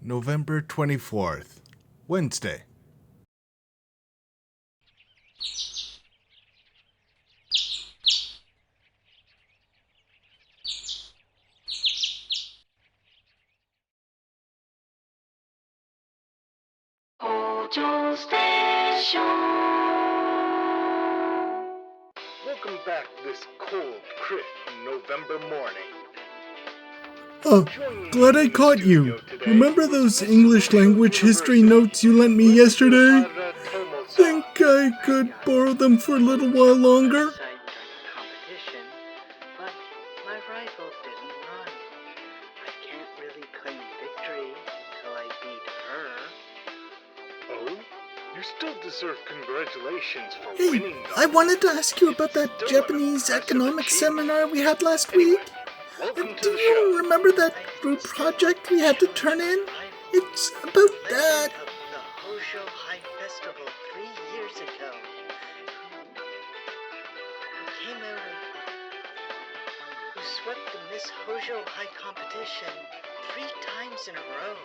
November 24th, Wednesday. Welcome back this cold, crisp November morning. Oh, glad I caught you. Remember those English language history notes you lent me yesterday? Think I could borrow them for a little while longer? Competition, but my rival didn't run. I can't really claim victory until I beat her. Oh? You still deserve congratulations for Hey, winning though. I wanted to ask you about that Japanese economics seminar we had last week. Welcome to Do the you show. remember that group project we had to turn in? It's about that. Of the Hojo High Festival 3 years ago. Who came out who swept the Miss Hojo High competition 3 times in a row.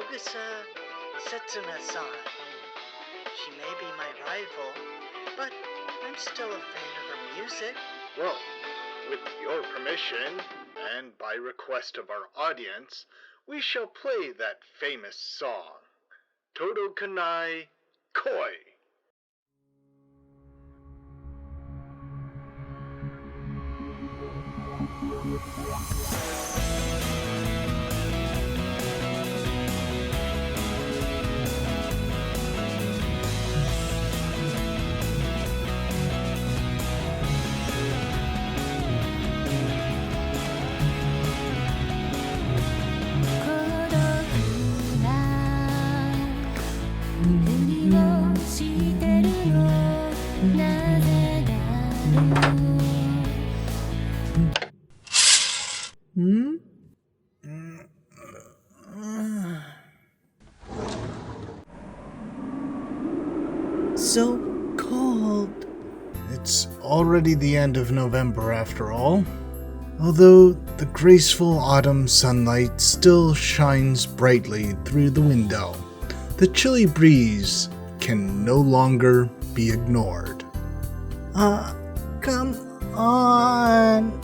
Ogasa Setsuna-san. She may be my rival, but I'm still a fan of her music. Well, with your permission, and by request of our audience, we shall play that famous song, Todo Kanai Koi. So cold. It's already the end of November after all. Although the graceful autumn sunlight still shines brightly through the window, the chilly breeze can no longer be ignored. Come on.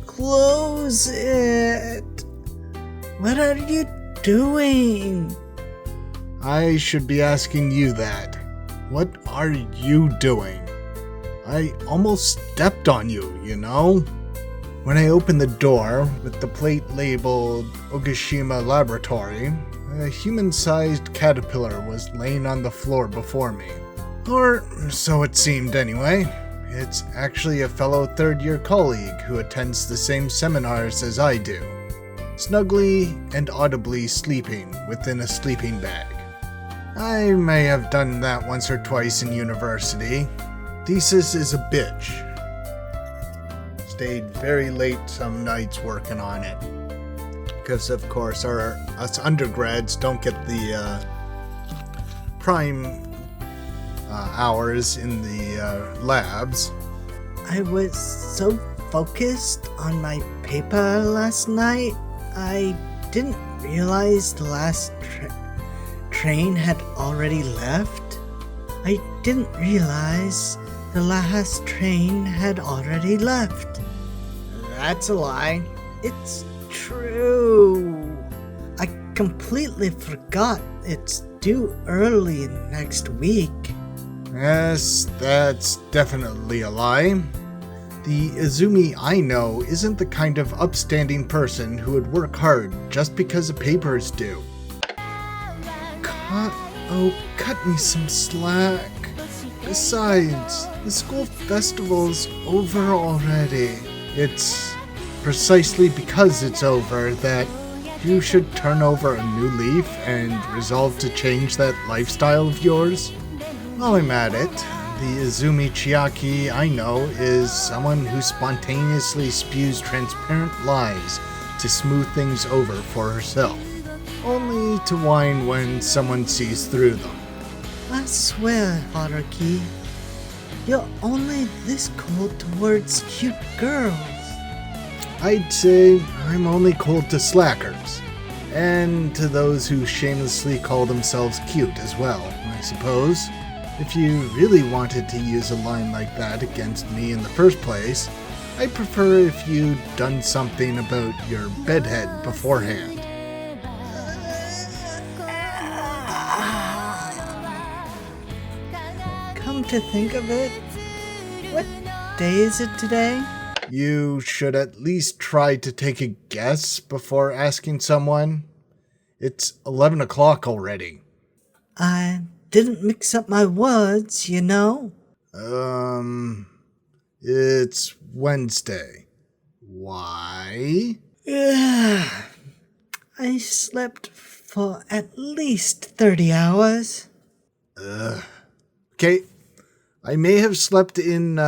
Close it. What are you doing? I should be asking you that. What are you doing? I almost stepped on you, you know? When I opened the door with the plate labeled Ogashima Laboratory, a human-sized caterpillar was laying on the floor before me. Or so it seemed anyway. It's actually a fellow third-year colleague who attends the same seminars as I do, snugly and audibly sleeping within a sleeping bag. I may have done that once or twice in university. Thesis is a bitch. Stayed very late some nights working on it. Because of course us undergrads don't get the prime hours in the labs. I was so focused on my paper last night, I didn't realize the last train had already left. I didn't realize the last train had already left. That's a lie. It's true. I completely forgot it's due early next week. Yes, that's definitely a lie. The Izumi I know isn't the kind of upstanding person who would work hard just because a paper is due. Cut me some slack. Besides, the school festival's over already. It's precisely because it's over that you should turn over a new leaf and resolve to change that lifestyle of yours. While I'm at it, the Izumi Chiaki I know is someone who spontaneously spews transparent lies to smooth things over for herself, only to whine when someone sees through them. I swear, Haruki, you're only this cold towards cute girls. I'd say I'm only cold to slackers. And to those who shamelessly call themselves cute as well, I suppose. If you really wanted to use a line like that against me in the first place, I'd prefer if you'd done something about your bedhead beforehand. Come to think of it, what day is it today? You should at least try to take a guess before asking someone. It's 11 o'clock already. I didn't mix up my words, you know. It's Wednesday. Why? I slept for at least 30 hours. Okay, I may have slept in,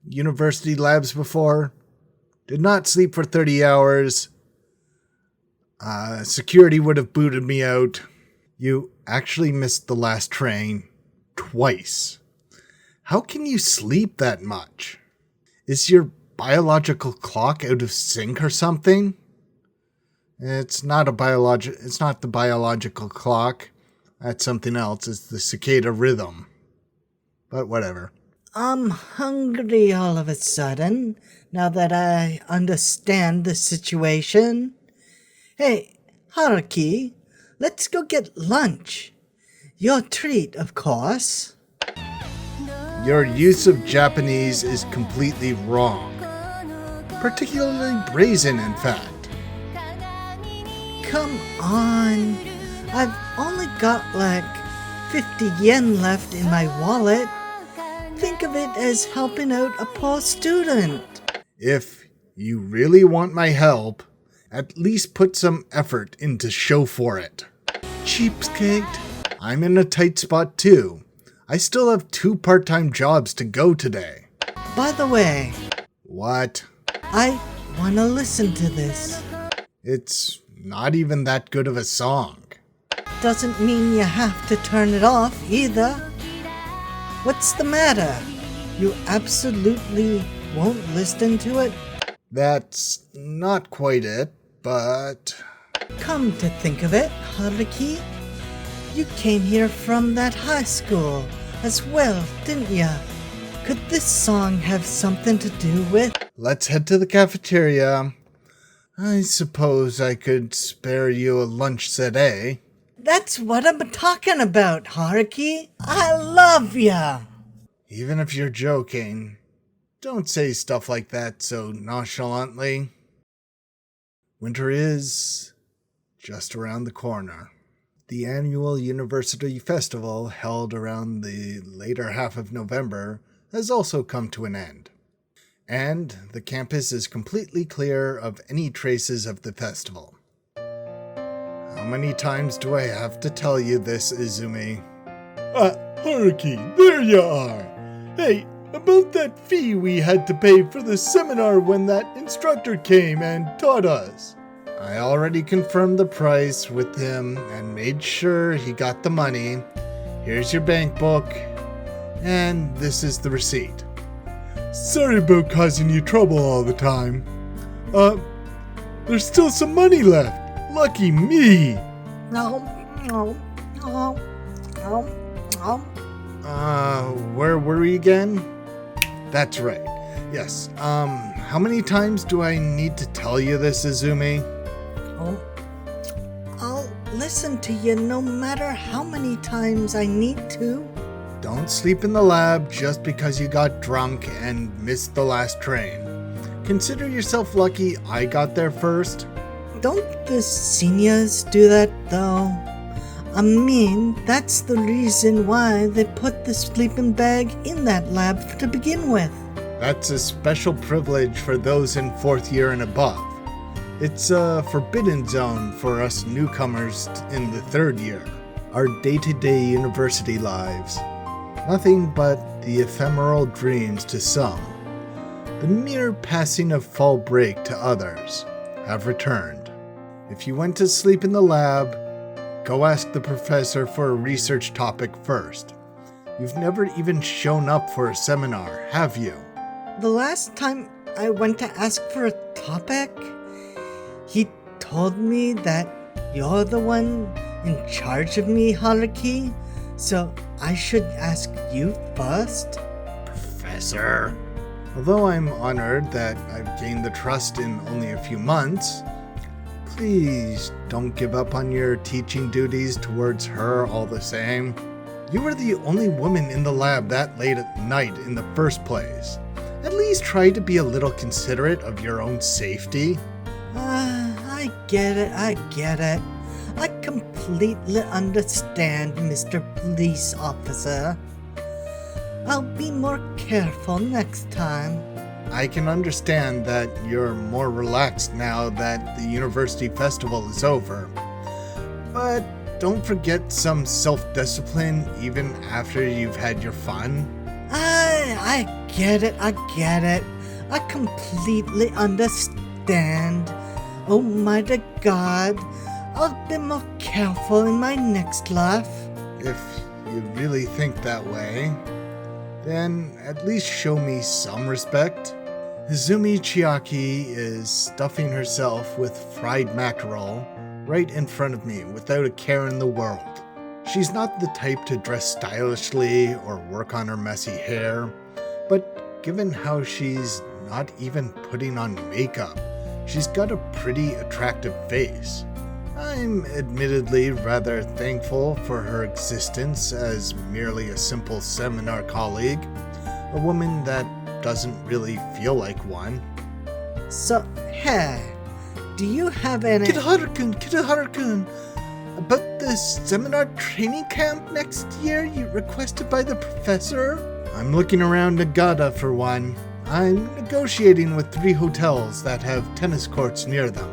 university labs before. Did not sleep for 30 hours. Security would have booted me out. You actually missed the last train twice. How can you sleep that much? Is your biological clock out of sync or something? It's not the biological clock. That's something else. It's the cicada rhythm. But whatever. I'm hungry all of a sudden, now that I understand the situation. Hey, Haruki, let's go get lunch. Your treat, of course. Your use of Japanese is completely wrong. Particularly brazen, in fact. Come on. I've only got like 50 yen left in my wallet. Think of it as helping out a poor student. If you really want my help, at least put some effort into show for it. Cheapskate. I'm in a tight spot too. I still have 2 part-time jobs to go today. By the way, What? I want to listen to this. It's not even that good of a song. Doesn't mean you have to turn it off either. What's the matter? You absolutely won't listen to it? That's not quite it, but... Come to think of it, Haruki, you came here from that high school as well, didn't ya? Could this song have something to do with... Let's head to the cafeteria. I suppose I could spare you a lunch set, eh? That's what I'm talking about, Haruki. I love ya. Even if you're joking, don't say stuff like that so nonchalantly. Winter is just around the corner. The annual University Festival, held around the later half of November, has also come to an end. And the campus is completely clear of any traces of the festival. How many times do I have to tell you this, Izumi? Haruki, there you are! Hey, about that fee we had to pay for the seminar when that instructor came and taught us. I already confirmed the price with him and made sure he got the money. Here's your bank book, and this is the receipt. Sorry about causing you trouble all the time. There's still some money left. Lucky me. Where were we again? That's right. Yes, how many times do I need to tell you this, Izumi? I'll listen to you no matter how many times I need to. Don't sleep in the lab just because you got drunk and missed the last train. Consider yourself lucky I got there first. Don't the seniors do that, though? I mean, that's the reason why they put the sleeping bag in that lab to begin with. That's a special privilege for those in 4th year and above. It's a forbidden zone for us newcomers in the 3rd year. Our day-to-day university lives. Nothing but the ephemeral dreams to some. The mere passing of fall break to others have returned. If you went to sleep in the lab, go ask the professor for a research topic first. You've never even shown up for a seminar, have you? The last time I went to ask for a topic, he told me that you're the one in charge of me, Haruki, so I should ask you first. Professor? Although I'm honored that I've gained the trust in only a few months, please don't give up on your teaching duties towards her all the same. You were the only woman in the lab that late at night in the first place. At least try to be a little considerate of your own safety. I get it. I completely understand, Mr. Police Officer. I'll be more careful next time. I can understand that you're more relaxed now that the university festival is over. But don't forget some self-discipline even after you've had your fun. I get it. I completely understand. Oh my God, I'll be more careful in my next life. If you really think that way, then at least show me some respect. Izumi Chiaki is stuffing herself with fried mackerel right in front of me without a care in the world. She's not the type to dress stylishly or work on her messy hair, but given how she's not even putting on makeup, she's got a pretty attractive face. I'm admittedly rather thankful for her existence as merely a simple seminar colleague, a woman that doesn't really feel like one. So, hey, do you have any... Kid-Haruki, about this seminar training camp next year you requested by the professor? I'm looking around Nagata for one. I'm negotiating with 3 hotels that have tennis courts near them.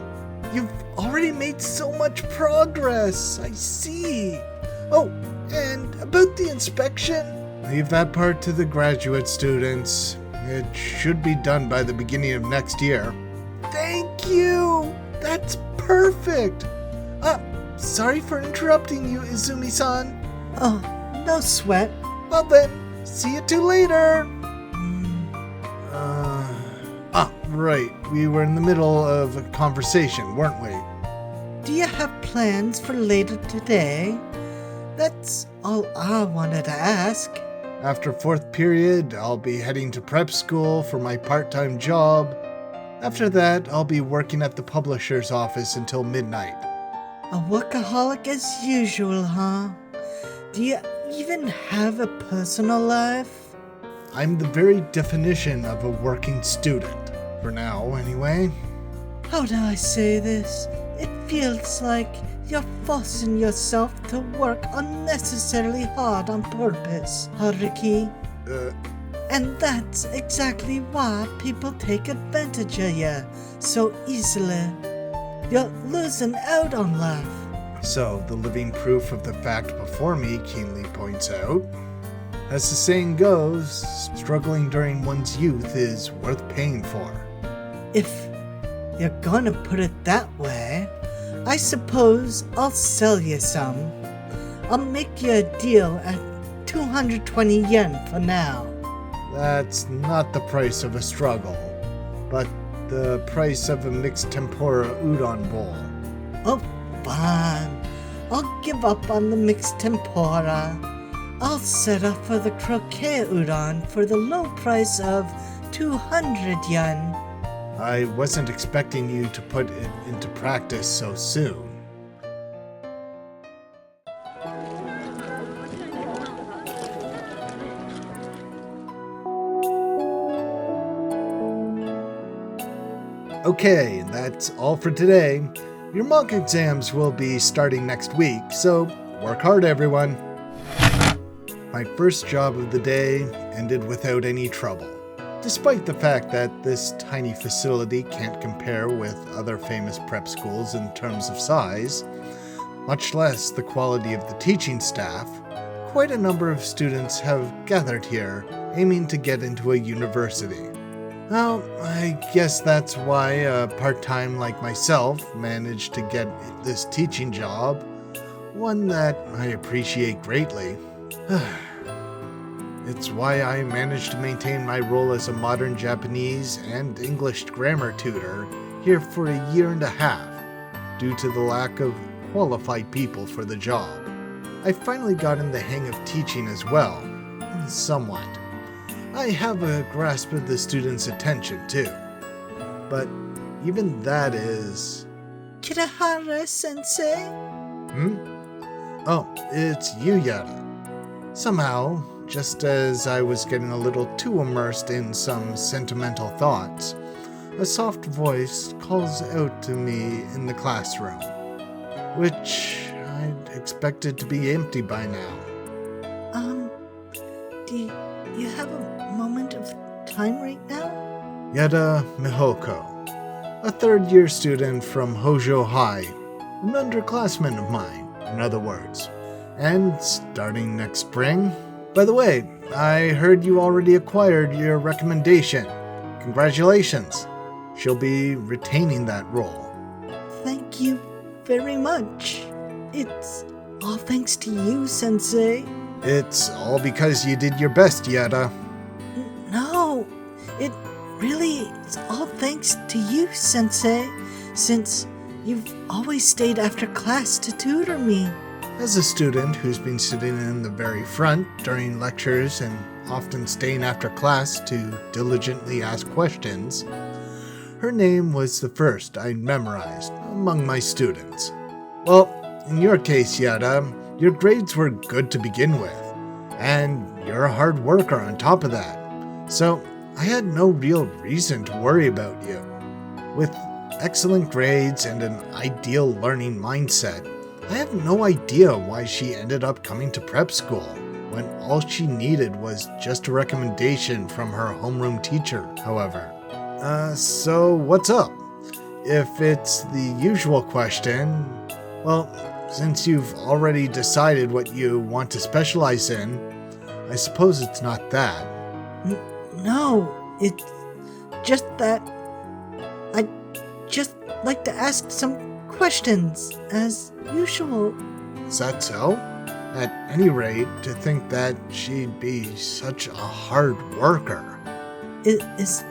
You've already made so much progress, I see. Oh, and about the inspection? Leave that part to the graduate students. It should be done by the beginning of next year. Thank you! That's perfect! Sorry for interrupting you, Izumi-san. Oh, no sweat. Well then, see you two later! Right. We were in the middle of a conversation, weren't we? Do you have plans for later today? That's all I wanted to ask. After 4th period, I'll be heading to prep school for my part-time job. After that, I'll be working at the publisher's office until midnight. A workaholic as usual, huh? Do you even have a personal life? I'm the very definition of a working student. For now, anyway. How do I say this? It feels like you're forcing yourself to work unnecessarily hard on purpose, Haruki. And that's exactly why people take advantage of you so easily. You're losing out on life. So, the living proof of the fact before me keenly points out. As the saying goes, struggling during one's youth is worth paying for. If you're gonna put it that way, I suppose I'll sell you some. I'll make you a deal at 220 yen for now. That's not the price of a struggle, but the price of a mixed tempura udon bowl. Oh, fine. I'll give up on the mixed tempura. I'll settle for the croquet udon for the low price of 200 yen. I wasn't expecting you to put it into practice so soon. Okay, that's all for today. Your mock exams will be starting next week, so work hard, everyone. My first job of the day ended without any trouble. Despite the fact that this tiny facility can't compare with other famous prep schools in terms of size, much less the quality of the teaching staff, quite a number of students have gathered here aiming to get into a university. Well, I guess that's why a part-time like myself managed to get this teaching job, one that I appreciate greatly. It's why I managed to maintain my role as a modern Japanese and English grammar tutor here for a year and a half. due to the lack of qualified people for the job. I finally got in the hang of teaching as well, somewhat. I have a grasp of the students' attention too, but even that is... Kirahara-sensei? Oh, it's you, Yada. Somehow, just as I was getting a little too immersed in some sentimental thoughts, a soft voice calls out to me in the classroom, which I'd expected to be empty by now. Do you have a moment of time right now? Yada Mihoko, a third-year student from Hojo High, an underclassman of mine, in other words, and starting next spring. By the way, I heard you already acquired your recommendation. Congratulations. She'll be retaining that role. Thank you very much. It's all thanks to you, Sensei. It's all because you did your best, Yada. No, it really is all thanks to you, Sensei, since you've always stayed after class to tutor me. As a student who's been sitting in the very front during lectures and often staying after class to diligently ask questions, her name was the first I memorized among my students. Well, in your case, Yada, your grades were good to begin with, and you're a hard worker on top of that, so I had no real reason to worry about you. With excellent grades and an ideal learning mindset, I have no idea why she ended up coming to prep school, when all she needed was just a recommendation from her homeroom teacher, however. So what's up? If it's the usual question, well, since you've already decided what you want to specialize in, I suppose it's not that. No, it's just that I'd just like to ask some questions, as usual. Is that so? At any rate, to think that she'd be such a hard worker. Is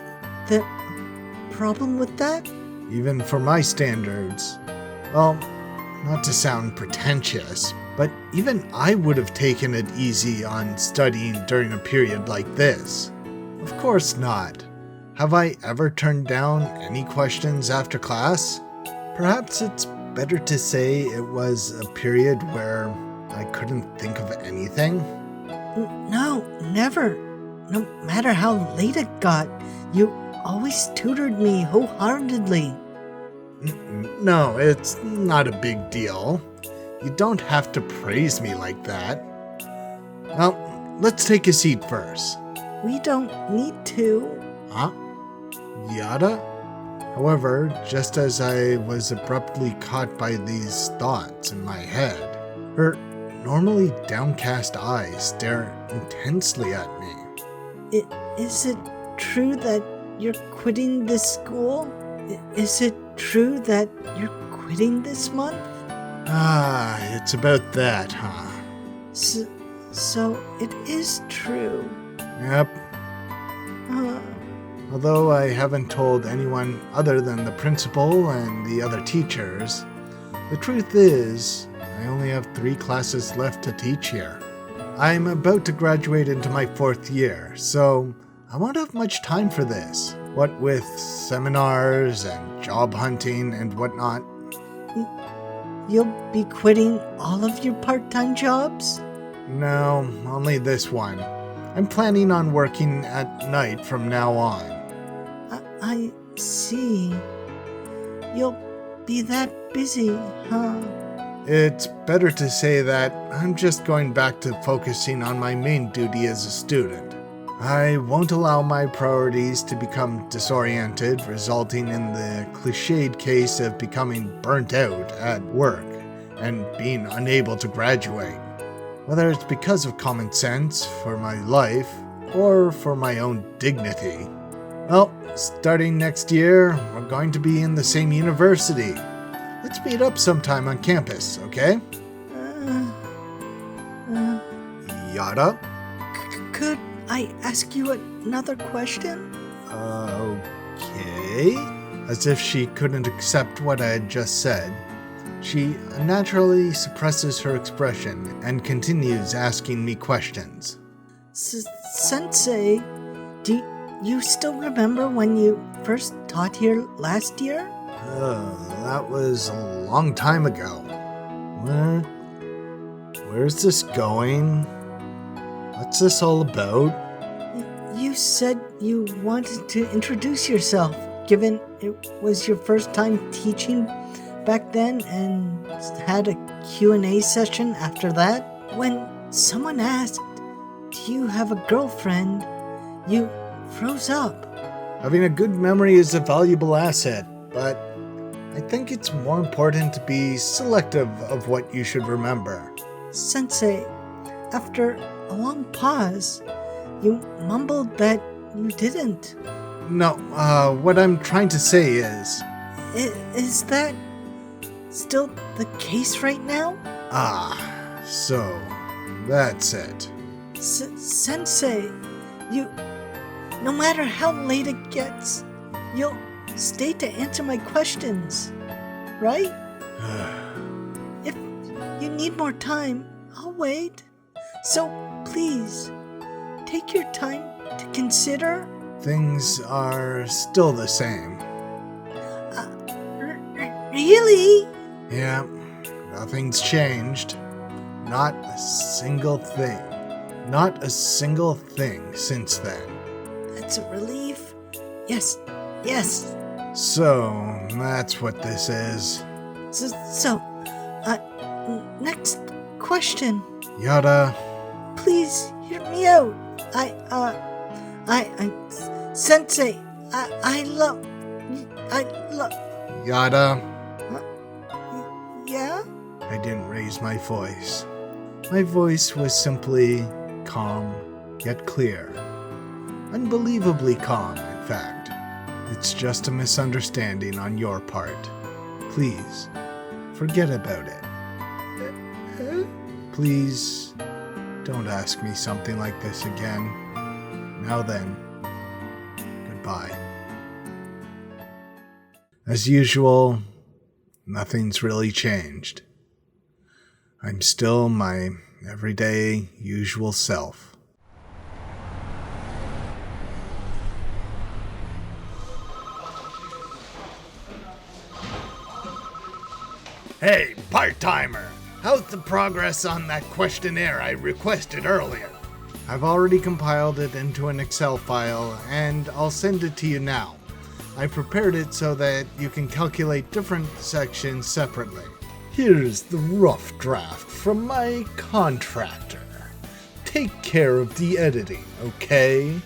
there a problem with that? Even for my standards. Well, not to sound pretentious, but even I would have taken it easy on studying during a period like this. Of course not. Have I ever turned down any questions after class? Perhaps it's better to say it was a period where I couldn't think of anything. No, never. No matter how late it got, you always tutored me wholeheartedly. No, it's not a big deal. You don't have to praise me like that. Well, let's take a seat first. We don't need to. Huh? Yada? However, just as I was abruptly caught by these thoughts in my head, her normally downcast eyes stare intensely at me. Is it true that you're quitting this school? Is it true that you're quitting this month? Ah, it's about that, huh? So it is true. Yep. Although I haven't told anyone other than the principal and the other teachers, the truth is, I only have 3 classes left to teach here. I'm about to graduate into my 4th year, so I won't have much time for this. What with seminars and job hunting and whatnot. You'll be quitting all of your part-time jobs? No, only this one. I'm planning on working at night from now on. I see. You'll be that busy, huh? It's better to say that I'm just going back to focusing on my main duty as a student. I won't allow my priorities to become disoriented, resulting in the cliched case of becoming burnt out at work and being unable to graduate. Whether it's because of common sense for my life or for my own dignity. Well, starting next year, we're going to be in the same university. Let's meet up sometime on campus, okay? Yada? Could I ask you another question? Okay. As if she couldn't accept what I had just said, She naturally suppresses her expression and continues asking me questions. Sensei, do you still remember when you first taught here last year? That was a long time ago. Where's this going? What's this all about? You said you wanted to introduce yourself, given it was your first time teaching back then, and had a Q&A session after that. When someone asked, "Do you have a girlfriend?" you froze up. Having a good memory is a valuable asset, but I think it's more important to be selective of what you should remember. Sensei, after a long pause, you mumbled that you didn't. No, what I'm trying to say is... Is that still the case right now? So that's it. Sensei, no matter how late it gets, you'll stay to answer my questions, right? If you need more time, I'll wait. So please, take your time to consider. Things are still the same. Really? Yeah, nothing's changed. Not a single thing. Not a single thing since then. That's a relief. Yes. So, that's what this is. Next question. Yada. Please hear me out. Sensei, I love... Yada. Yeah? I didn't raise my voice. My voice was simply calm, yet clear. Unbelievably calm, in fact. It's just a misunderstanding on your part. Please, forget about it. Please, don't ask me something like this again. Now then, goodbye. As usual, nothing's really changed. I'm still my everyday, usual self. Hey, part-timer! How's the progress on that questionnaire I requested earlier? I've already compiled it into an Excel file, and I'll send it to you now. I prepared it so that you can calculate different sections separately. Here's the rough draft from my contractor. Take care of the editing, okay?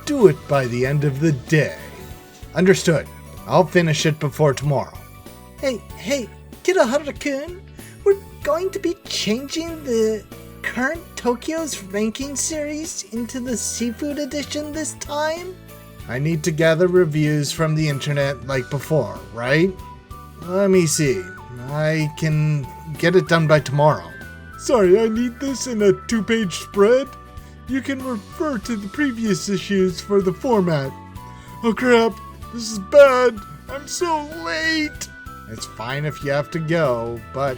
Do it by the end of the day. Understood. I'll finish it before tomorrow. Hey, Kidahara-kun, we're going to be changing the current Tokyo's ranking series into the seafood edition this time? I need to gather reviews from the internet like before, right? Let me see. I can get it done by tomorrow. Sorry, I need this in a 2-page spread. You can refer to the previous issues for the format. Oh crap, this is bad. I'm so late. It's fine if you have to go, but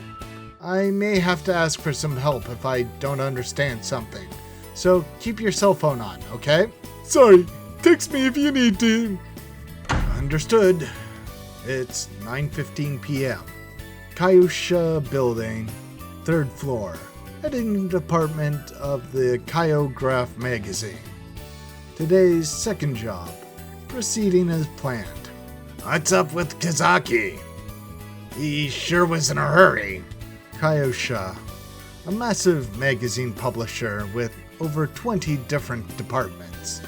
I may have to ask for some help if I don't understand something. So keep your cell phone on, okay? Sorry, text me if you need to. Understood. It's 9:15 p.m. Kyosha Building, 3rd floor, editing department of the Kyograph magazine. Today's second job, proceeding as planned. What's up with Kazaki? He sure was in a hurry. Kyosha, a massive magazine publisher with over 20 different departments.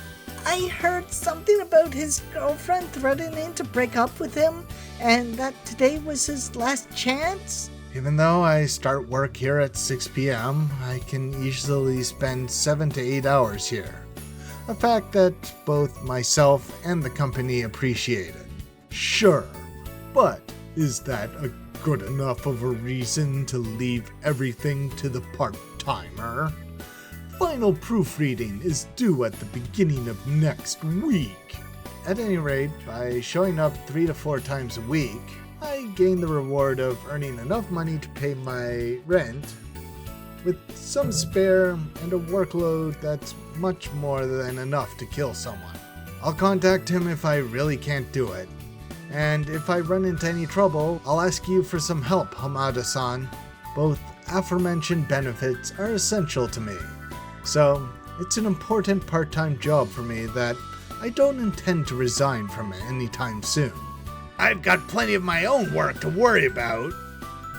I heard something about his girlfriend threatening to break up with him, and that today was his last chance? Even though I start work here at 6 p.m., I can easily spend 7 to 8 hours here. A fact that both myself and the company appreciated. Sure, but is that a good enough of a reason to leave everything to the part-timer? Final proofreading is due at the beginning of next week. At any rate, by showing up 3 to 4 times a week, I gain the reward of earning enough money to pay my rent, with some spare and a workload that's much more than enough to kill someone. I'll contact him if I really can't do it, and if I run into any trouble, I'll ask you for some help, Hamada-san. Both aforementioned benefits are essential to me, so it's an important part-time job for me that I don't intend to resign from anytime soon. I've got plenty of my own work to worry about.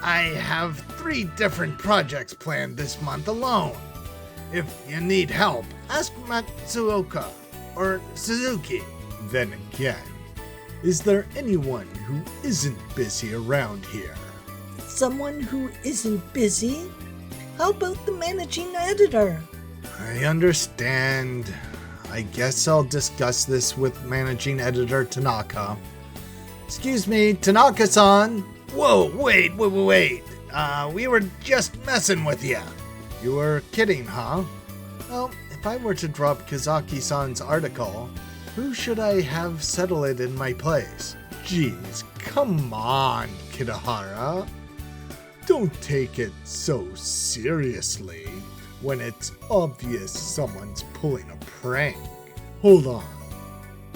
I have 3 different projects planned this month alone. If you need help, ask Matsuoka or Suzuki. Then again, is there anyone who isn't busy around here? Someone who isn't busy? How about the managing editor? I understand. I guess I'll discuss this with managing editor Tanaka. Excuse me, Tanaka-san. Whoa, wait. We were just messing with you. You were kidding, huh? Well, if I were to drop Kazaki-san's article, who should I have settle it in my place? Jeez, come on, Kitahara. Don't take it so seriously when it's obvious someone's pulling a prank. Hold on.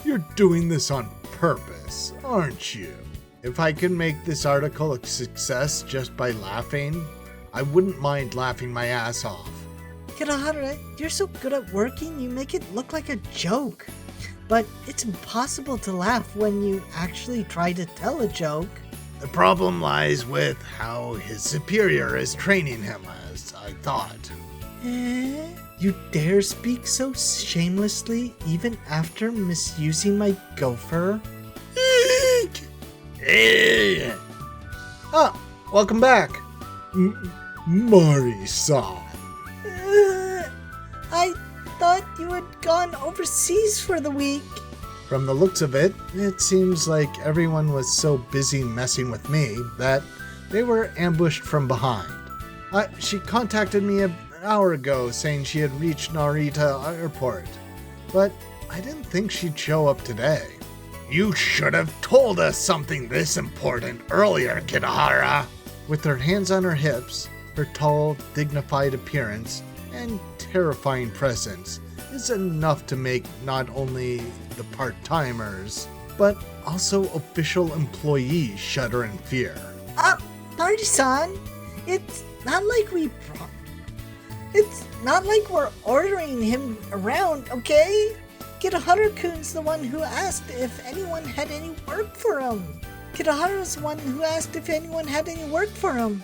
You're doing this on purpose, aren't you? If I can make this article a success just by laughing, I wouldn't mind laughing my ass off. Kirahara, you're so good at working, you make it look like a joke. But it's impossible to laugh when you actually try to tell a joke. The problem lies with how his superior is training him, as I thought. Eh? You dare speak so shamelessly even after misusing my gopher? Ah, welcome back. Mari-san. I thought you had gone overseas for the week. From the looks of it, it seems like everyone was so busy messing with me that they were ambushed from behind. She contacted me an hour ago saying she had reached Narita Airport, but I didn't think she'd show up today. You should have told us something this important earlier, Kitahara. With her hands on her hips, her tall, dignified appearance, and terrifying presence is enough to make not only the part-timers, but also official employees shudder in fear. Party-san, it's not like we're ordering him around, okay? Kitahara-kun's the one who asked if anyone had any work for him. Kitahara's the one who asked if anyone had any work for him.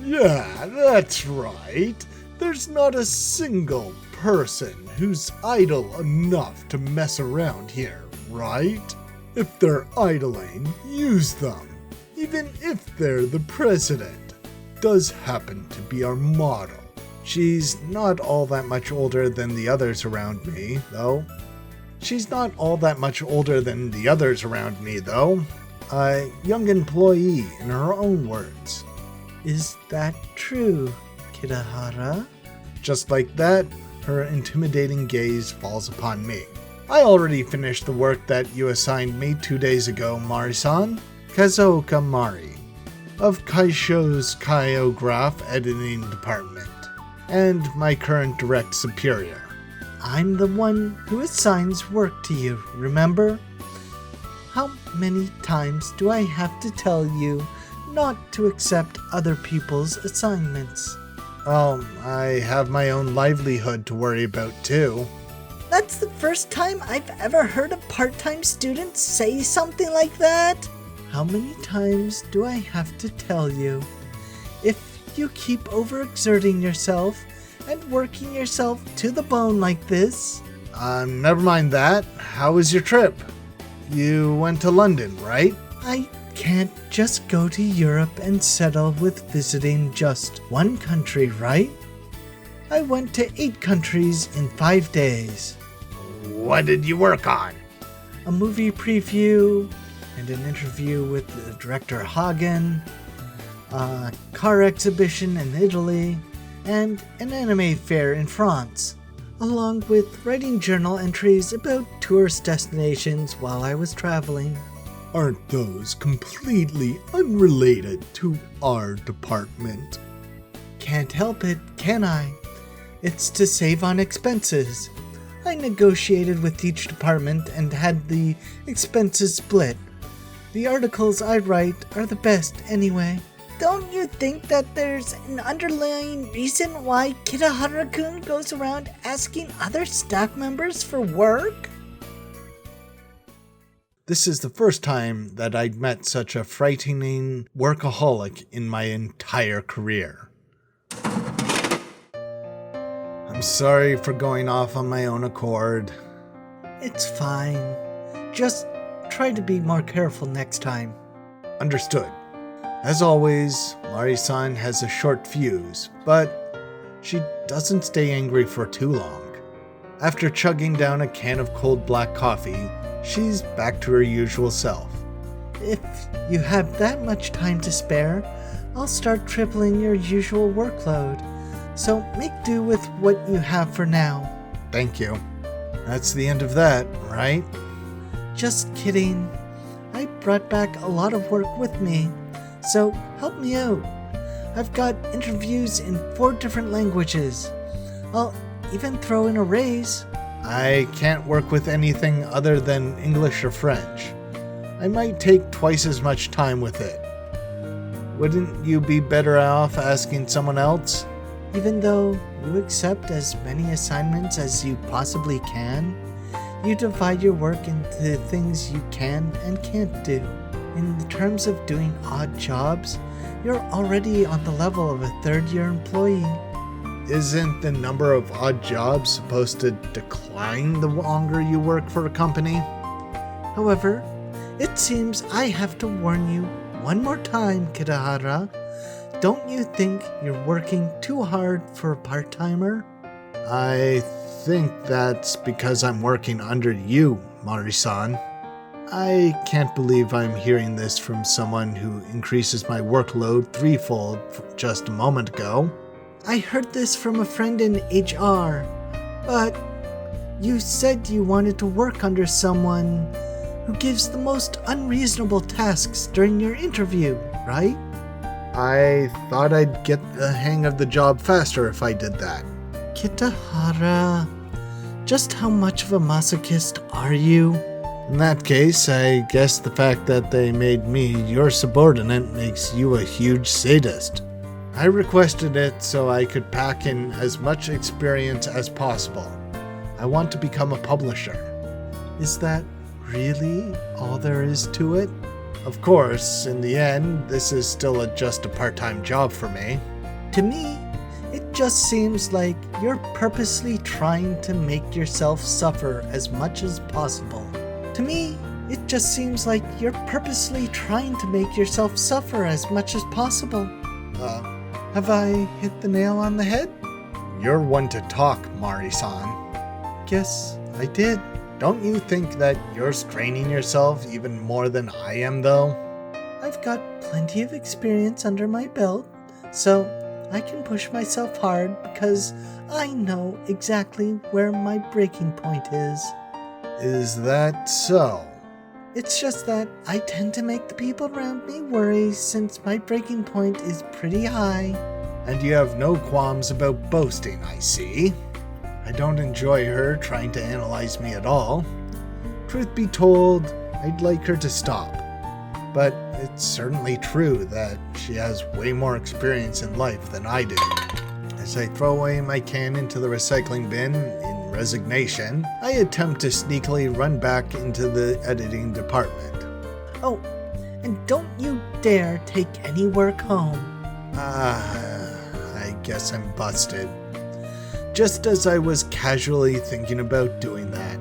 Yeah, that's right. There's not a single person who's idle enough to mess around here, right? If they're idling, use them. Even if they're the president. Does happen to be our motto. She's not all that much older than the others around me, though. A young employee, in her own words. Is that true, Kitahara? Just like that, her intimidating gaze falls upon me. I already finished the work that you assigned me 2 days ago, Mari-san. Kazuoka Mari, of Kaisho's Kyograph Editing Department, and my current direct superior. I'm the one who assigns work to you, remember? How many times do I have to tell you not to accept other people's assignments? Oh, I have my own livelihood to worry about too. That's the first time I've ever heard a part-time student say something like that. How many times do I have to tell you? If you keep overexerting yourself and working yourself to the bone like this... Never mind that. How was your trip? You went to London, right? I can't just go to Europe and settle with visiting just one country, right? I went to 8 countries in 5 days. What did you work on? A movie preview, and an interview with the director Hagen, a car exhibition in Italy, and an anime fair in France, along with writing journal entries about tourist destinations while I was traveling. aren't those completely unrelated to our department? Can't help it, can I? It's to save on expenses. I negotiated with each department and had the expenses split. The articles I write are the best anyway. Don't you think that there's an underlying reason why Kirahara-kun goes around asking other staff members for work? This is the first time that I'd met such a frightening workaholic in my entire career. I'm sorry for going off on my own accord. It's fine. Just try to be more careful next time. Understood. As always, Mari-san has a short fuse, but she doesn't stay angry for too long. After chugging down a can of cold black coffee, she's back to her usual self. If you have that much time to spare, I'll start tripling your usual workload. So make do with what you have for now. Thank you. That's the end of that, right? Just kidding. I brought back a lot of work with me, so help me out. I've got interviews in 4 different languages. I'll even throw in a raise. I can't work with anything other than English or French. I might take twice as much time with it. Wouldn't you be better off asking someone else? Even though you accept as many assignments as you possibly can, you divide your work into things you can and can't do. In terms of doing odd jobs, you're already on the level of a third-year employee. Isn't the number of odd jobs supposed to decline the longer you work for a company? However, it seems I have to warn you one more time, Kirahara. Don't you think you're working too hard for a part-timer? I think that's because I'm working under you, Mari-san. I can't believe I'm hearing this from someone who increases my workload threefold just a moment ago. I heard this from a friend in HR, but you said you wanted to work under someone who gives the most unreasonable tasks during your interview, right? I thought I'd get the hang of the job faster if I did that. Kitahara, just how much of a masochist are you? In that case, I guess the fact that they made me your subordinate makes you a huge sadist. I requested it so I could pack in as much experience as possible. I want to become a publisher. Is that really all there is to it? Of course, in the end, this is still just a part-time job for me. To me, it just seems like you're purposely trying to make yourself suffer as much as possible. To me, it just seems like you're purposely trying to make yourself suffer as much as possible. Have I hit the nail on the head? You're one to talk, Mari-san. Guess I did. Don't you think that you're straining yourself even more than I am, though? I've got plenty of experience under my belt, so I can push myself hard because I know exactly where my breaking point is. Is that so? It's just that I tend to make the people around me worry since my breaking point is pretty high. And you have no qualms about boasting, I see. I don't enjoy her trying to analyze me at all. Truth be told, I'd like her to stop. But it's certainly true that she has way more experience in life than I do. As I throw away my can into the recycling bin in resignation, I attempt to sneakily run back into the editing department. Oh, and don't you dare take any work home. I guess I'm busted. Just as I was casually thinking about doing that.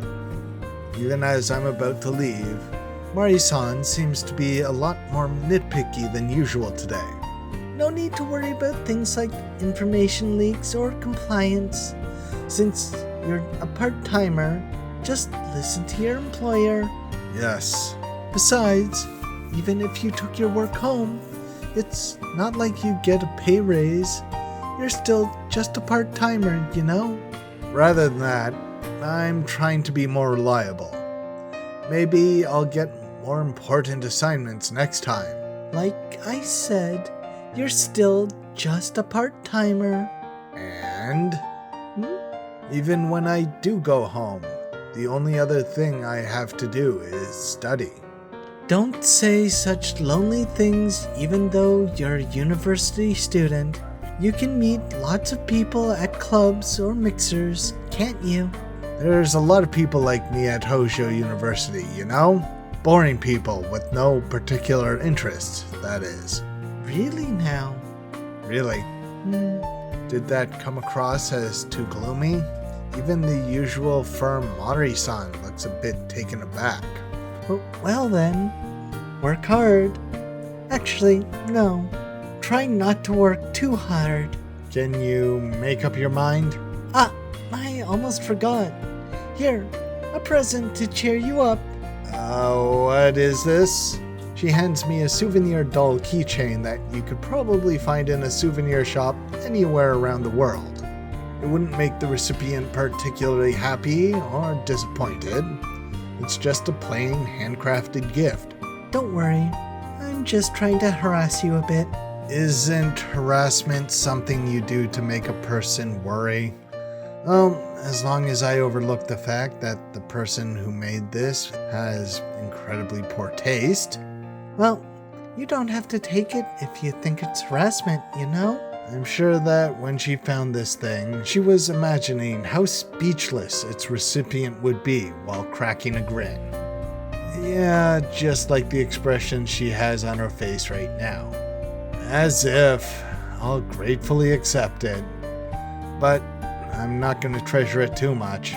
Even as I'm about to leave, Mari-san seems to be a lot more nitpicky than usual today. No need to worry about things like information leaks or compliance. Since you're a part-timer, just listen to your employer. Yes. Besides, even if you took your work home, it's not like you get a pay raise. You're still just a part-timer, you know? Rather than that, I'm trying to be more reliable. Maybe I'll get more important assignments next time. Like I said, you're still just a part-timer. And Hmm? even when I do go home, the only other thing I have to do is study. Don't say such lonely things even though you're a university student. You can meet lots of people at clubs or mixers, can't you? There's a lot of people like me at Hojo University, you know? Boring people with no particular interests, that is. Really now? Really? Did that come across as too gloomy? Even the usual firm Mari-san looks a bit taken aback. Well then, work hard. Actually, no. Try not to work too hard. Can you make up your mind? I almost forgot. Here, a present to cheer you up. What is this? She hands me a souvenir doll keychain that you could probably find in a souvenir shop anywhere around the world. It wouldn't make the recipient particularly happy or disappointed. It's just a plain handcrafted gift. Don't worry, I'm just trying to harass you a bit. Isn't harassment something you do to make a person worry? Well, as long as I overlook the fact that the person who made this has incredibly poor taste. Well, you don't have to take it if you think it's harassment, you know? I'm sure that when she found this thing, she was imagining how speechless its recipient would be while cracking a grin. Yeah, just like the expression she has on her face right now. As if I'll gratefully accept it. But I'm not going to treasure it too much.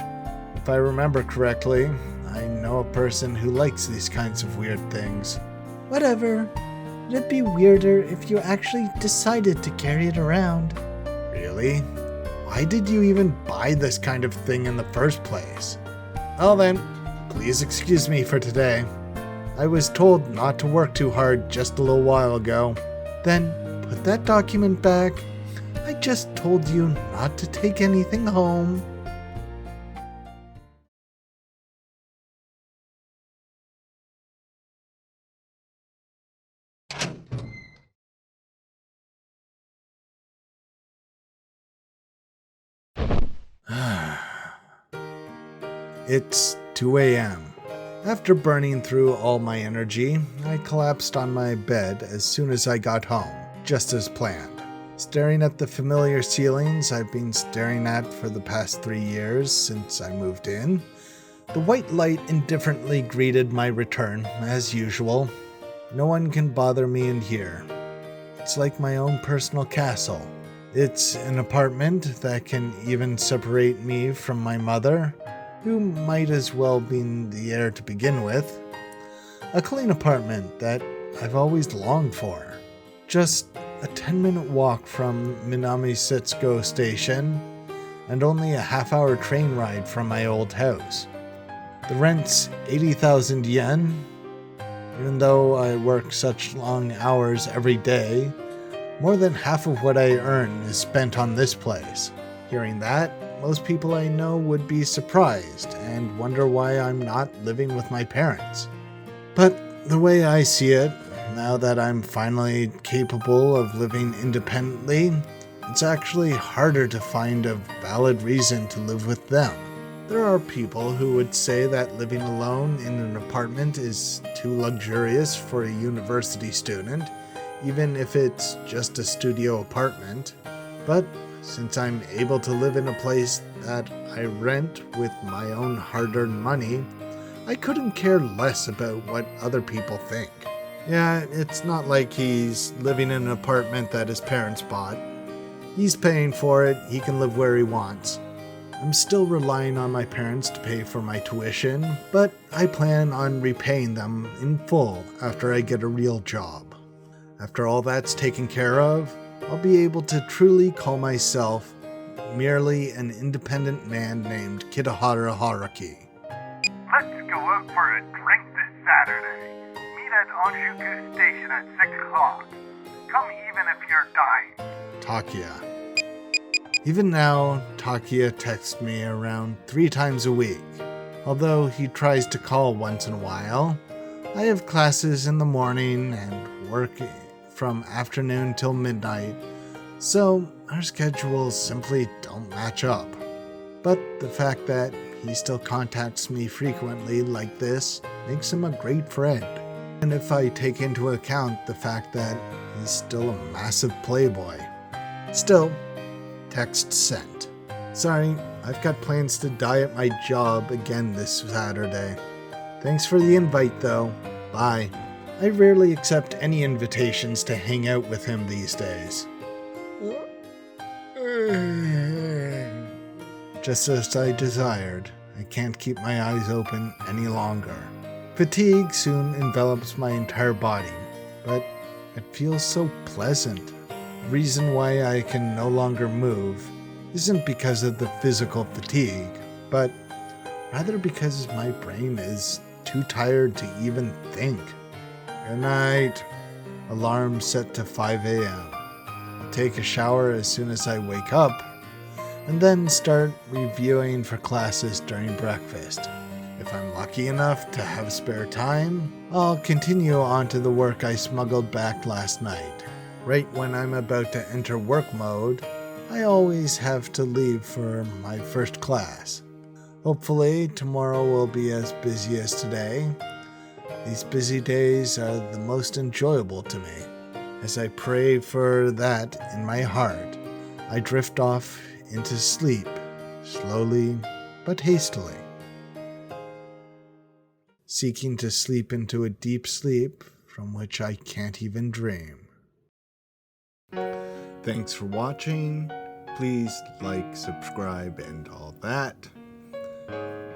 If I remember correctly, I know a person who likes these kinds of weird things. Whatever. It'd be weirder if you actually decided to carry it around. Really? Why did you even buy this kind of thing in the first place? Well then, please excuse me for today. I was told not to work too hard just a little while ago. Then put that document back. I just told you not to take anything home. It's 2 a.m. After burning through all my energy, I collapsed on my bed as soon as I got home, just as planned. Staring at the familiar ceilings I've been staring at for the past 3 years since I moved in, the white light indifferently greeted my return, as usual. No one can bother me in here. It's like my own personal castle. It's an apartment that can even separate me from my mother, who might as well be the heir to begin with. A clean apartment that I've always longed for. Just a 10-minute walk from Minami Setsuko Station, and only a half-hour train ride from my old house. The rent's 80,000 yen. Even though I work such long hours every day, more than half of what I earn is spent on this place. Hearing that, most people I know would be surprised and wonder why I'm not living with my parents. But the way I see it, now that I'm finally capable of living independently, it's actually harder to find a valid reason to live with them. There are people who would say that living alone in an apartment is too luxurious for a university student, even if it's just a studio apartment. But since I'm able to live in a place that I rent with my own hard-earned money, I couldn't care less about what other people think. Yeah, it's not like he's living in an apartment that his parents bought. He's paying for it, he can live where he wants. I'm still relying on my parents to pay for my tuition, but I plan on repaying them in full after I get a real job. After all that's taken care of, I'll be able to truly call myself merely an independent man named Kitahara Haruki. Let's go out for a drink this Saturday. Meet at Onjuku Station at 6 o'clock. Come even if you're dying. Takia. Even now, Takia texts me around 3 times a week. Although he tries to call once in a while, I have classes in the morning and work from afternoon till midnight, so our schedules simply don't match up. But the fact that he still contacts me frequently like this makes him a great friend. And if I take into account the fact that he's still a massive playboy. Still, text sent. Sorry, I've got plans to die at my job again this Saturday. Thanks for the invite though. Bye. I rarely accept any invitations to hang out with him these days. Just as I desired, I can't keep my eyes open any longer. Fatigue soon envelops my entire body, but it feels so pleasant. The reason why I can no longer move isn't because of the physical fatigue, but rather because my brain is too tired to even think. Good night. Alarm set to 5 a.m. I'll take a shower as soon as I wake up, and then start reviewing for classes during breakfast. If I'm lucky enough to have spare time, I'll continue on to the work I smuggled back last night. Right when I'm about to enter work mode, I always have to leave for my first class. Hopefully, tomorrow will be as busy as today. These busy days are the most enjoyable to me. As I pray for that in my heart, I drift off into sleep, slowly but hastily. Seeking to sleep into a deep sleep from which I can't even dream. Thanks for watching. Please like, subscribe, and all that.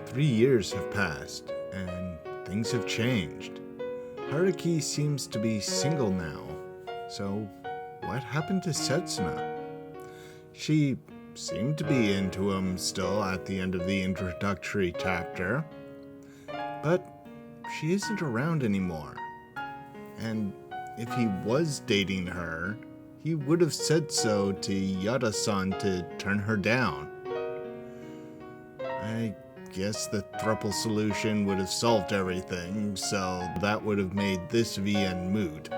3 years have passed, and things have changed. Haruki seems to be single now, so what happened to Setsuna? She seemed to be into him still at the end of the introductory chapter, but she isn't around anymore. And if he was dating her, he would have said so to Yada-san to turn her down. I guess the thruple solution would have solved everything, so that would have made this VN moot.